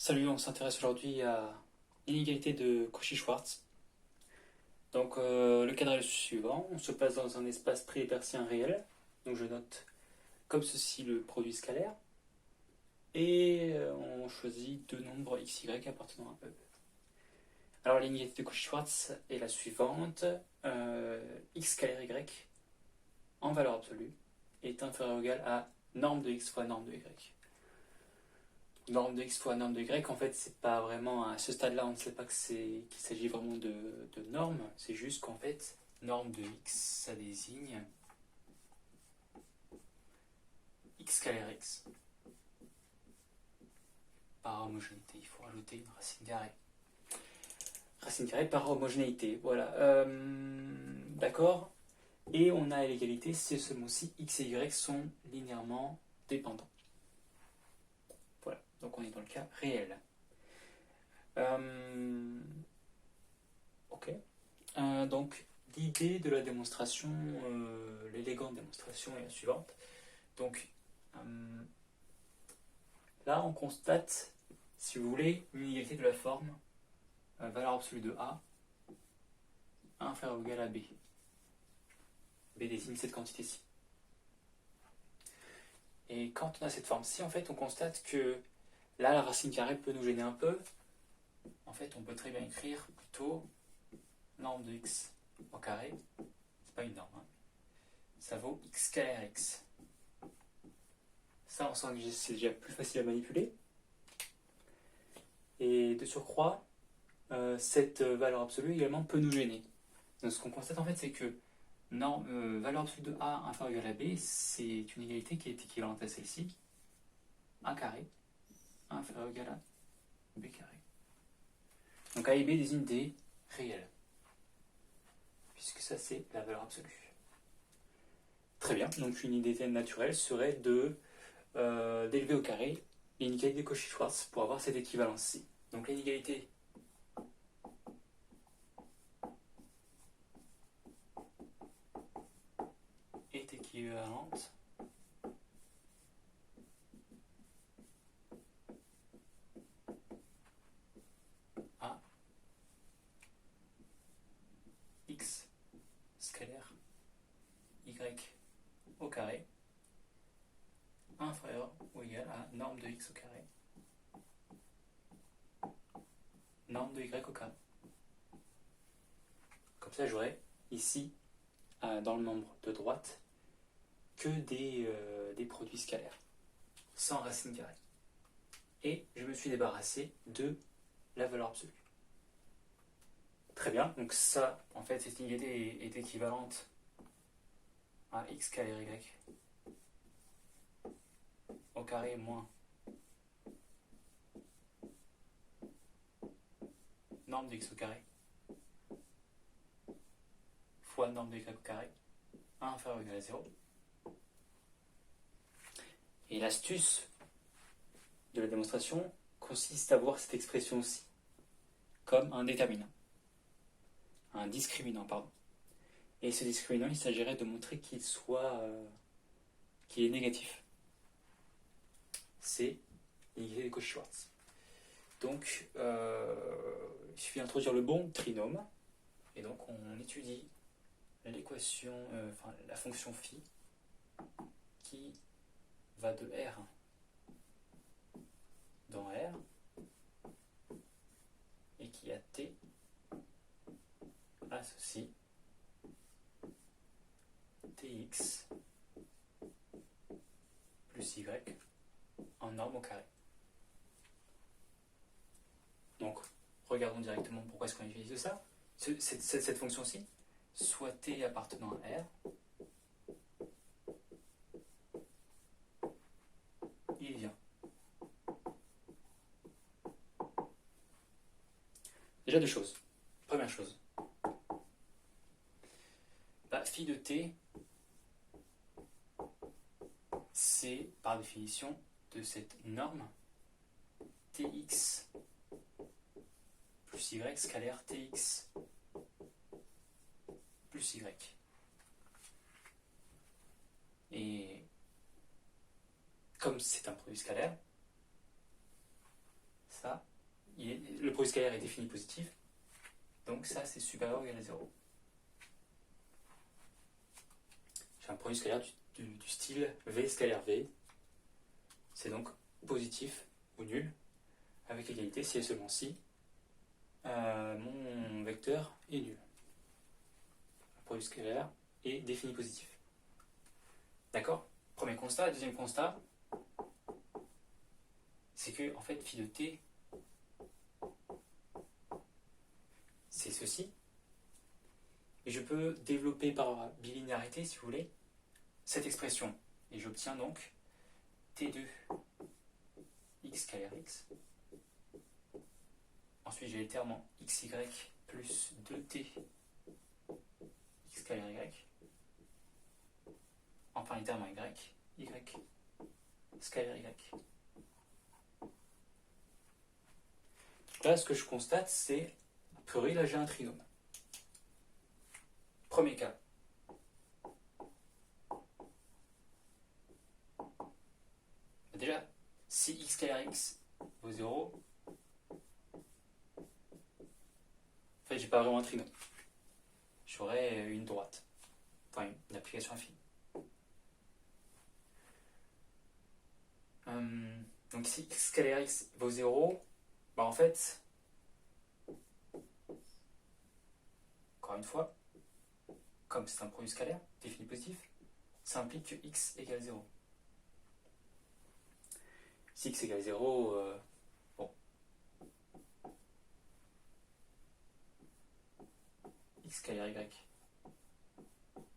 Salut, on s'intéresse aujourd'hui à l'inégalité de Cauchy-Schwarz. Donc le cadre est le suivant, on se place dans un espace préhertzien réel, donc je note comme ceci le produit scalaire, et on choisit deux nombres x, y appartenant à E. Alors l'inégalité de Cauchy-Schwarz est la suivante, x scalaire y en valeur absolue est inférieur ou égal à norme de x fois norme de y. Norme de x fois norme de y, en fait, c'est pas vraiment, à ce stade-là, on ne sait pas qu'il s'agit vraiment de norme, c'est juste qu'en fait, norme de x, ça désigne x scalaire x. Par homogénéité, il faut rajouter une racine carrée. Racine carrée par homogénéité, voilà. D'accord. Et on a l'égalité, c'est seulement si x et y sont linéairement dépendants. Voilà, donc on est dans le cas réel. Ok. Donc, l'idée de la démonstration, l'élégante démonstration est la suivante. Donc, là, on constate, si vous voulez, une inégalité de la forme valeur absolue de A inférieure ou égale à B. B désigne cette quantité-ci. Et quand on a cette forme-ci, en fait, on constate que là, la racine carrée peut nous gêner un peu. En fait, on peut très bien écrire plutôt norme de x au carré. C'est pas une norme, hein. Ça vaut x scalaire x. Ça, on sent que c'est déjà plus facile à manipuler. Et de surcroît, cette valeur absolue également peut nous gêner. Donc ce qu'on constate en fait, c'est que valeur absolue de A inférieure à B, c'est une égalité qui est équivalente à celle-ci. A carré inférieur ou égal à B carré. Donc A et B désignent des réels, puisque ça c'est la valeur absolue. Très bien, donc une idée naturelle serait d'élever au carré l'inégalité de Cauchy-Schwarz pour avoir cette équivalence-ci. Donc l'inégalité est équivalente à x scalaire y au carré inférieur ou égal à norme de x au carré norme de y au carré. Comme ça, j'aurai ici, dans le membre de droite, que des produits scalaires, sans racine carrée. Et je me suis débarrassé de la valeur absolue. Très bien, donc ça, en fait, cette inégalité est équivalente à x scalaire y au carré moins norme de x au carré fois norme de y au carré 1 inférieur ou égal à 0. Et l'astuce de la démonstration consiste à voir cette expression-ci comme un déterminant, un discriminant, pardon. Et ce discriminant, il s'agirait de montrer qu'il est négatif. C'est l'inégalité de Cauchy-Schwarz. Donc, il suffit d'introduire le bon trinôme, et donc on étudie l'équation, la fonction phi, qui va de R dans R, et qui a T associe Tx plus Y en norme au carré. Donc, regardons directement pourquoi est-ce qu'on utilise ça. Cette fonction-ci, soit T appartenant à R, il vient. Déjà deux choses. Première chose, phi de T, c'est par définition de cette norme Tx plus Y scalaire Tx plus Y. Et comme c'est un produit scalaire, ça, le produit scalaire est défini positif, donc ça c'est supérieur ou égal à 0. J'ai un produit scalaire du style V scalaire V, c'est donc positif ou nul, avec égalité si et seulement si mon vecteur est nul. Le produit scalaire est défini positif. D'accord? Premier constat. Deuxième constat, c'est que en fait phi de t c'est ceci. Et je peux développer par bilinéarité, si vous voulez, cette expression. Et j'obtiens donc t2 x scalaire x. Ensuite, j'ai les termes en xy plus 2t x scalaire y. Enfin, les termes en y scalaire y. Là, ce que je constate, c'est, a priori, là, j'ai un trinôme. Premier cas. Déjà, si x scalaire x vaut 0, en fait, j'ai pas vraiment un trinôme. J'aurais une droite. Enfin, une application affine. Donc si x scalaire x vaut 0, bah en fait, encore une fois, comme c'est un produit scalaire défini positif, ça implique que x égale 0. Si x égale 0, bon. X scalaire y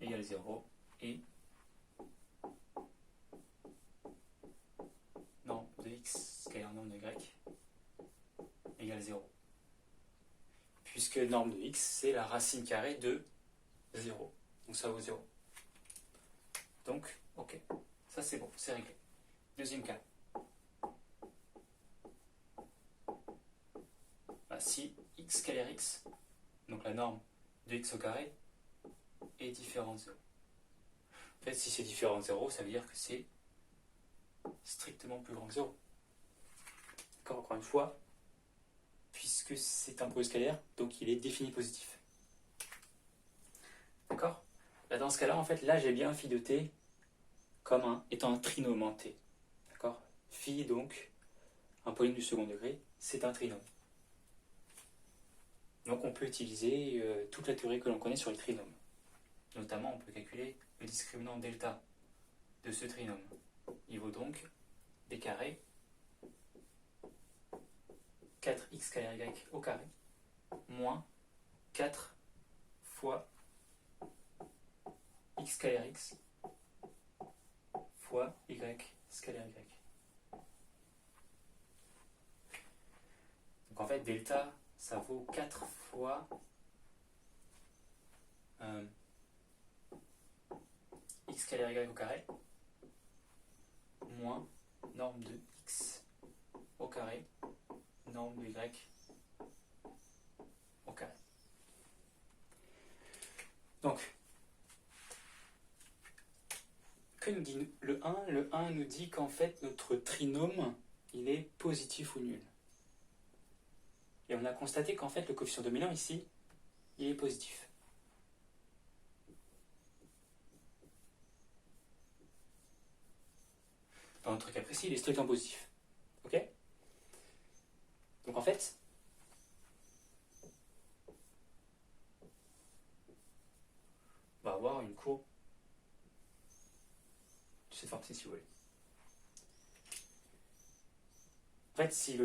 égale 0 et norme de x scalaire norme de y égale 0. Puisque norme de x, c'est la racine carrée de 0. Donc ça vaut 0. Donc, ok. Ça c'est bon, c'est réglé. Deuxième cas. Si x scalaire x, donc la norme de x au carré, est différente de 0. En fait, si c'est différent de 0, ça veut dire que c'est strictement plus grand que 0. D'accord, encore une fois, puisque c'est un produit scalaire, donc il est défini positif. D'accord? Là, dans ce cas-là, en fait, là, j'ai bien phi de t comme étant un trinôme en t. D'accord? Phi, donc, un polynôme du second degré, c'est un trinôme. Donc on peut utiliser toute la théorie que l'on connaît sur les trinômes. Notamment, on peut calculer le discriminant delta de ce trinôme. Il vaut donc b carré 4x scalaire y au carré moins 4 fois x scalaire x fois y scalaire y. Donc en fait, delta, ça vaut 4 fois x scalaire y au carré moins norme de x au carré norme de y au carré. Donc, que nous dit le 1? Le 1 nous dit qu'en fait notre trinôme, il est positif ou nul. Et on a constaté qu'en fait le coefficient dominant ici, il est positif. Dans notre cas précis, il est strictement positif. Ok? Donc en fait, on va avoir une courbe de cette forme-ci, si vous voulez. En fait, si,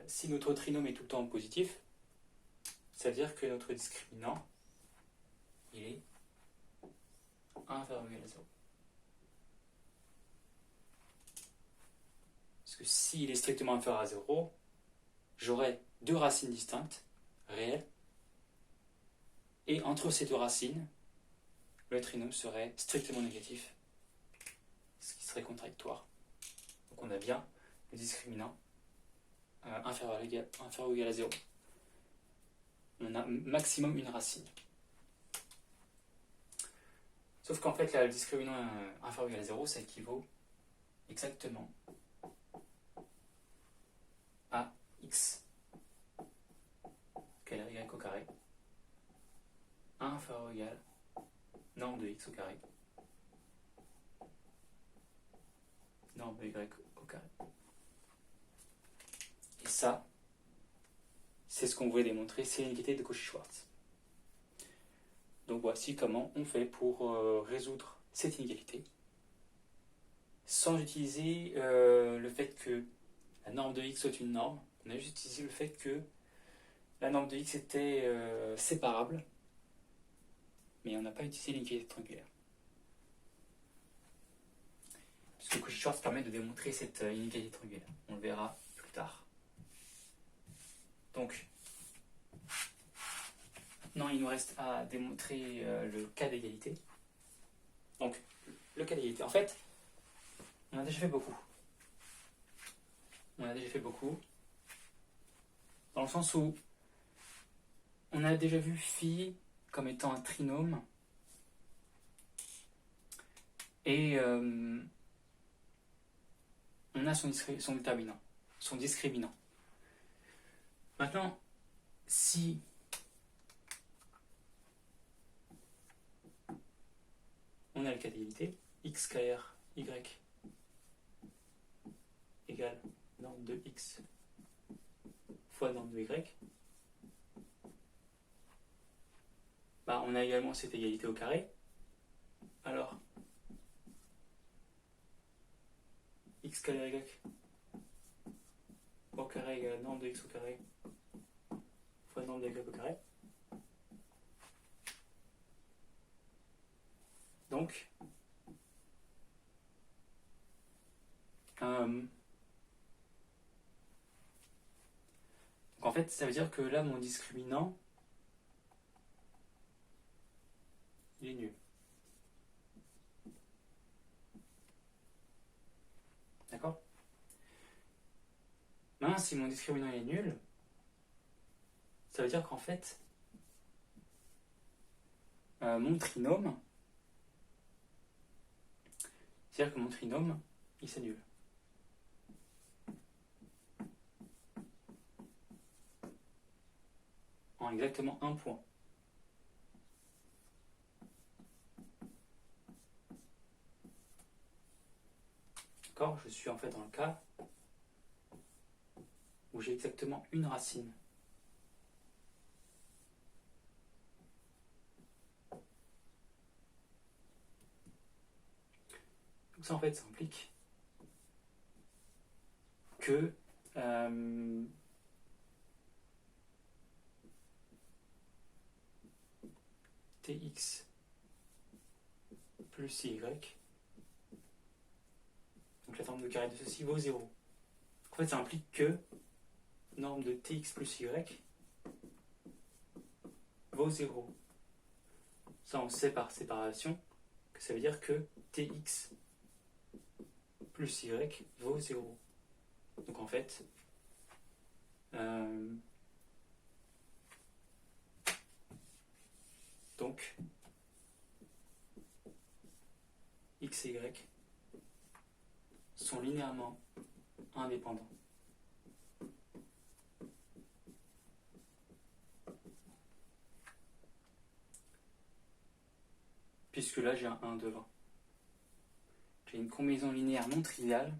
si notre trinôme est tout le temps positif, ça veut dire que notre discriminant, il est inférieur ou égal à 0. Parce que s'il est strictement inférieur à 0, j'aurai deux racines distinctes, réelles, et entre ces deux racines, le trinôme serait strictement négatif, ce qui serait contradictoire. Donc on a bien le discriminant inférieur ou égal à 0. On a maximum une racine. Sauf qu'en fait, là, le discriminant inférieur ou égal à 0, ça équivaut exactement 0 égale norme de x au carré, norme de y au carré. Et ça, c'est ce qu'on voulait démontrer, c'est l'inégalité de Cauchy-Schwarz. Donc voici comment on fait pour résoudre cette inégalité sans utiliser le fait que la norme de x soit une norme. On a juste utilisé le fait que la norme de x était séparable, mais on n'a pas utilisé l'inégalité triangulaire. Puisque Cauchy-Schwarz permet de démontrer cette inégalité triangulaire. On le verra plus tard. Donc, maintenant il nous reste à démontrer le cas d'égalité. Donc, le cas d'égalité. En fait, on a déjà fait beaucoup. Dans le sens où on a déjà vu phi comme étant un trinôme et on a son déterminant, son discriminant. Maintenant, si on a le cas d'égalité, x carré y égale norme de x fois norme de y, bah, on a également cette égalité au carré. Alors, x carré y au carré égale norme de x au carré fois norme de y au carré. Donc, en fait, ça veut dire que là, mon discriminant, il est nul. D'accord? Maintenant, si mon discriminant est nul, ça veut dire qu'en fait, mon trinôme, c'est-à-dire que mon trinôme, il s'annule. En exactement un point. D'accord? Je suis en fait dans le cas où j'ai exactement une racine. Donc ça en fait, ça implique que tx plus y, donc la forme de carré de ceci vaut 0. En fait, ça implique que norme de tx plus y vaut 0. Ça, on sait par séparation que ça veut dire que tx plus y vaut 0. Donc en fait, donc x et y sont linéairement indépendants. Puisque là j'ai un 1 devant. J'ai une combinaison linéaire non triviale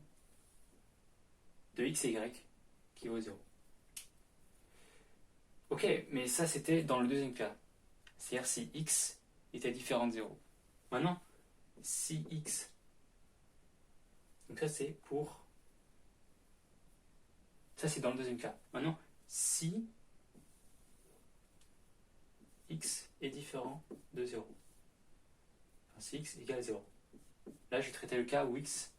de x et y qui vaut 0. Ok, mais ça c'était dans le deuxième cas. C'est-à-dire si x était différent de 0. Maintenant, si x, donc ça c'est pour, ça c'est dans le deuxième cas. Maintenant, si x est différent de 0, enfin, si x égale 0. Là j'ai traité le cas où x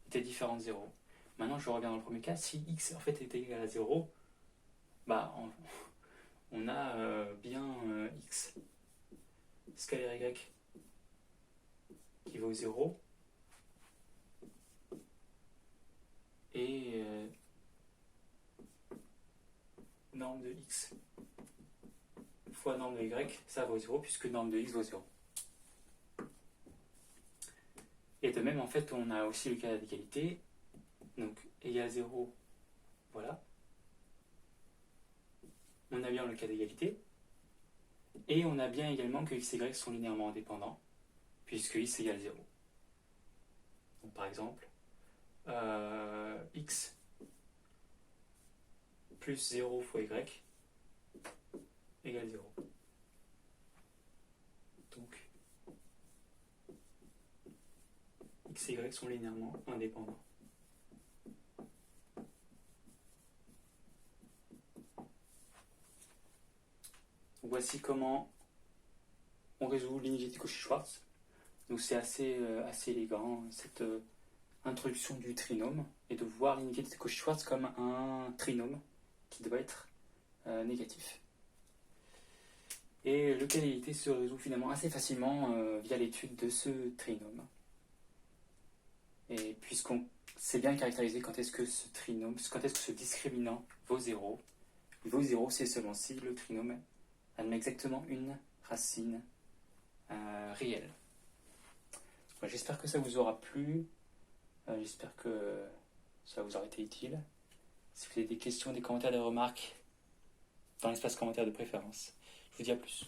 était différent de 0. Maintenant je reviens dans le premier cas, si x en fait était égal à 0, bah on a bien x scalaire y qui vaut 0 et norme de x fois norme de y, ça vaut 0 puisque norme de x vaut 0. Et de même, en fait, on a aussi le cas d'égalité, donc égal 0, voilà. On a bien le cas d'égalité. Et on a bien également que x et y sont linéairement indépendants, puisque x égale 0. Donc par exemple, x plus 0 fois y égale 0. Donc, x et y sont linéairement indépendants. Voici comment on résout l'inégalité Cauchy-Schwarz. Donc c'est assez élégant, cette introduction du trinôme, et de voir l'inégalité Cauchy-Schwarz comme un trinôme qui doit être négatif. Et le cas d'égalité se résout finalement assez facilement via l'étude de ce trinôme. Et puisqu'on sait bien caractériser quand est-ce que ce trinôme, quand est-ce que ce discriminant vaut 0, il vaut 0, c'est seulement si le trinôme admet exactement une racine réelle. Voilà, j'espère que ça vous aura plu, j'espère que ça vous aura été utile. Si vous avez des questions, des commentaires, des remarques, dans l'espace commentaire de préférence. Je vous dis à plus.